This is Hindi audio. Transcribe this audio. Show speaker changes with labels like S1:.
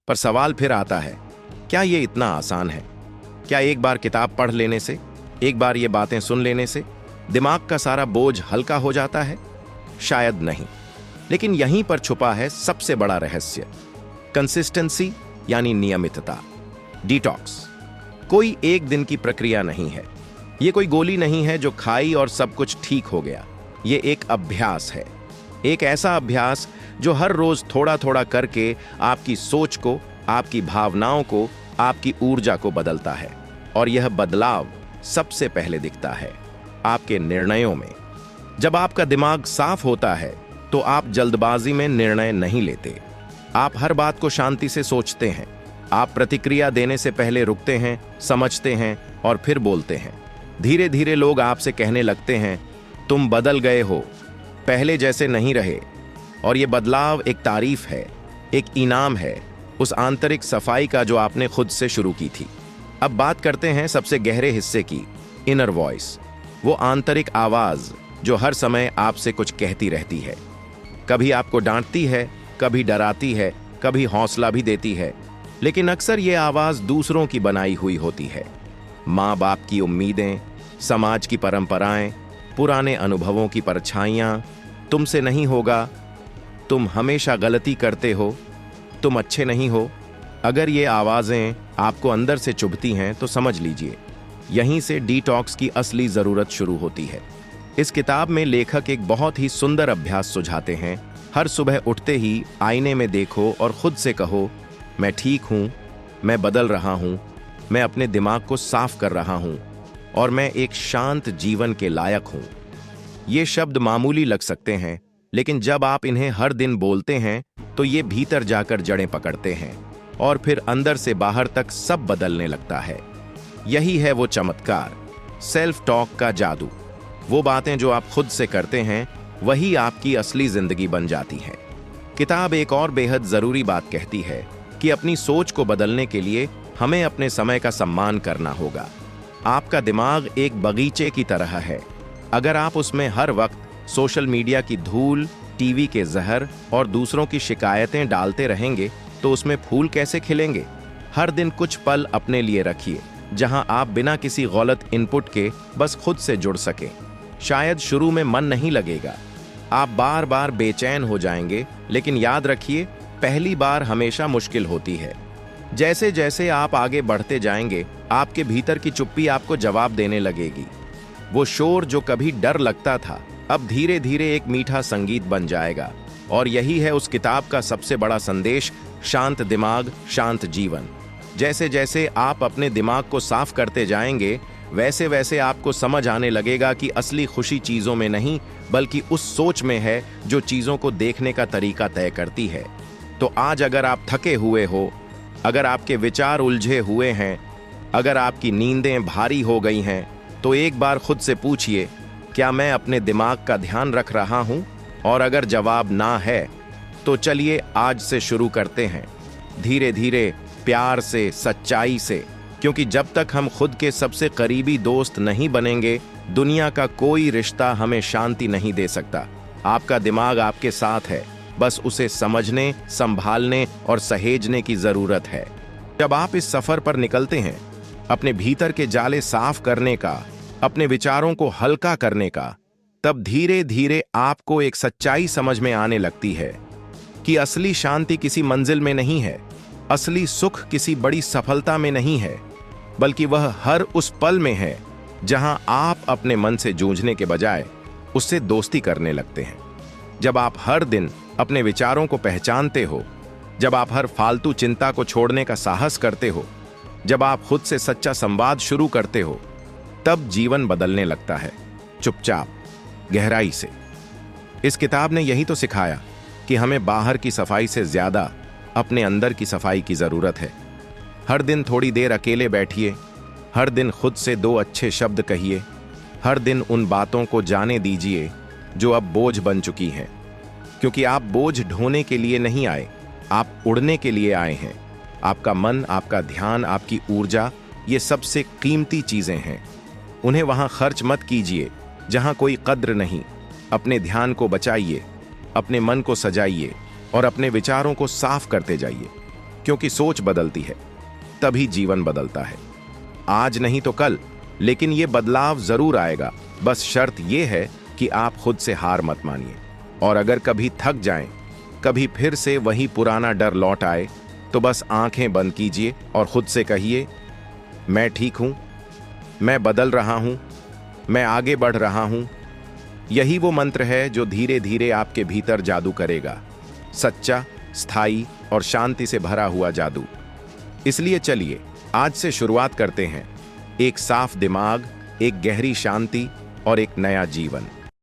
S1: पर सवाल फिर आता है, क्या ये इतना आसान है? क्या एक बार किताब पढ़ लेने से, एक बार ये बातें सुन लेने से दिमाग का सारा बोझ हल्का हो जाता है? शायद नहीं। लेकिन यहीं पर छुपा है सबसे बड़ा रहस्य, कंसिस्टेंसी यानी नियमितता। डिटॉक्स कोई एक दिन की प्रक्रिया नहीं है। ये कोई गोली नहीं है जो खाई और सब कुछ ठीक हो गया। ये एक अभ्यास है, एक ऐसा अभ्यास जो हर रोज थोड़ा थोड़ा करके आपकी सोच को, आपकी भावनाओं को, आपकी ऊर्जा को बदलता है। और यह बदलाव सबसे पहले दिखता है आपके निर्णयों में। जब आपका दिमाग साफ होता है तो आप जल्दबाजी में निर्णय नहीं लेते। आप हर बात को शांति से सोचते हैं। आप प्रतिक्रिया देने से पहले रुकते हैं, समझते हैं और फिर बोलते हैं। धीरे धीरे लोग आपसे कहने लगते हैं, तुम बदल गए हो, पहले जैसे नहीं रहे। और ये बदलाव एक तारीफ है, एक इनाम है उस आंतरिक सफाई का जो आपने खुद से शुरू की थी। अब बात करते हैं सबसे गहरे हिस्से की, इनर वॉइस। वो आंतरिक आवाज जो हर समय आपसे कुछ कहती रहती है। कभी आपको डांटती है, कभी डराती है, कभी हौसला भी देती है। लेकिन अक्सर ये आवाज दूसरों की बनाई हुई होती है। माँ बाप की उम्मीदें, समाज की परंपराएं, पुराने अनुभवों की परछाइयां। तुमसे नहीं होगा, तुम हमेशा गलती करते हो, तुम अच्छे नहीं हो। अगर ये आवाजें आपको अंदर से चुभती हैं तो समझ लीजिए, यहीं से डिटॉक्स की असली जरूरत शुरू होती है। इस किताब में लेखक एक बहुत ही सुंदर अभ्यास सुझाते हैं। हर सुबह उठते ही आईने में देखो और खुद से कहो, मैं ठीक हूं, मैं बदल रहा हूं, मैं अपने दिमाग को साफ कर रहा हूं और मैं एक शांत जीवन के लायक हूं। ये शब्द मामूली लग सकते हैं, लेकिन जब आप इन्हें हर दिन बोलते हैं तो ये भीतर जाकर जड़ें पकड़ते हैं और फिर अंदर से बाहर तक सब बदलने लगता है। यही है वो चमत्कार, सेल्फ टॉक का जादू। वो बातें जो आप खुद से करते हैं वही आपकी असली जिंदगी बन जाती हैं। किताब एक और बेहद जरूरी बात कहती है कि अपनी सोच को बदलने के लिए हमें अपने समय का सम्मान करना होगा। आपका दिमाग एक बगीचे की तरह है। अगर आप उसमें हर वक्त सोशल मीडिया की धूल, टीवी के जहर और दूसरों की शिकायतें डालते रहेंगे तो उसमें फूल कैसे खिलेंगे? हर दिन कुछ पल अपने लिए रखिए जहां आप बिना किसी गलत इनपुट के बस खुद से जुड़ सके। शायद शुरू में मन नहीं लगेगा, आप बार बार बेचैन हो जाएंगे, लेकिन याद रखिए, पहली बार हमेशा मुश्किल होती है। जैसे जैसे आप आगे बढ़ते जाएंगे, आपके भीतर की चुप्पी आपको जवाब देने लगेगी। वो शोर जो कभी डर लगता था, अब धीरे धीरे एक मीठा संगीत बन जाएगा। और यही है उस किताब का सबसे बड़ा संदेश, शांत दिमाग, शांत जीवन। जैसे जैसे आप अपने दिमाग को साफ करते जाएंगे, वैसे वैसे आपको समझ आने लगेगा कि असली खुशी चीजों में नहीं, बल्कि उस सोच में है जो चीजों को देखने का तरीका तय करती है। तो आज अगर आप थके हुए हो, अगर आपके विचार उलझे हुए हैं, अगर आपकी नींदें भारी हो गई हैं, तो एक बार खुद से पूछिए, क्या मैं अपने दिमाग का ध्यान रख रहा हूं? और अगर जवाब ना है तो चलिए आज से शुरू करते हैं, धीरे धीरे, प्यार से, सच्चाई से। क्योंकि जब तक हम खुद के सबसे करीबी दोस्त नहीं बनेंगे, दुनिया का कोई रिश्ता हमें शांति नहीं दे सकता। आपका दिमाग आपके साथ है, बस उसे समझने, संभालने और सहेजने की जरूरत है। जब आप इस सफर पर निकलते हैं, अपने भीतर के जाले साफ करने का, अपने विचारों को हल्का करने का, तब धीरे धीरे आपको एक सच्चाई समझ में आने लगती है कि असली शांति किसी मंजिल में नहीं है, असली सुख किसी बड़ी सफलता में नहीं है, बल्कि वह हर उस पल में है जहां आप अपने मन से जूझने के बजाय उससे दोस्ती करने लगते हैं। जब आप हर दिन अपने विचारों को पहचानते हो, जब आप हर फालतू चिंता को छोड़ने का साहस करते हो, जब आप खुद से सच्चा संवाद शुरू करते हो, तब जीवन बदलने लगता है, चुपचाप, गहराई से। इस किताब ने यही तो सिखाया कि हमें बाहर की सफाई से ज्यादा अपने अंदर की सफाई की जरूरत है। हर दिन थोड़ी देर अकेले बैठिए, हर दिन खुद से 2 अच्छे शब्द कहिए, हर दिन उन बातों को जाने दीजिए जो अब बोझ बन चुकी हैं। क्योंकि आप बोझ ढोने के लिए नहीं आए, आप उड़ने के लिए आए हैं। आपका मन, आपका ध्यान, आपकी ऊर्जा, ये सबसे कीमती चीजें हैं। उन्हें वहां खर्च मत कीजिए जहां कोई कद्र नहीं। अपने ध्यान को बचाइए, अपने मन को सजाइए और अपने विचारों को साफ करते जाइए। क्योंकि सोच बदलती है तभी जीवन बदलता है। आज नहीं तो कल, लेकिन ये बदलाव जरूर आएगा। बस शर्त यह है कि आप खुद से हार मत मानिए। और अगर कभी थक जाएं, कभी फिर से वही पुराना डर लौट आए, तो बस आंखें बंद कीजिए और खुद से कहिए, मैं ठीक हूं, मैं बदल रहा हूं, मैं आगे बढ़ रहा हूं। यही वो मंत्र है जो धीरे धीरे आपके भीतर जादू करेगा, सच्चा, स्थायी और शांति से भरा हुआ जादू। इसलिए चलिए आज से शुरुआत करते हैं, एक साफ दिमाग, एक गहरी शांति और एक नया जीवन।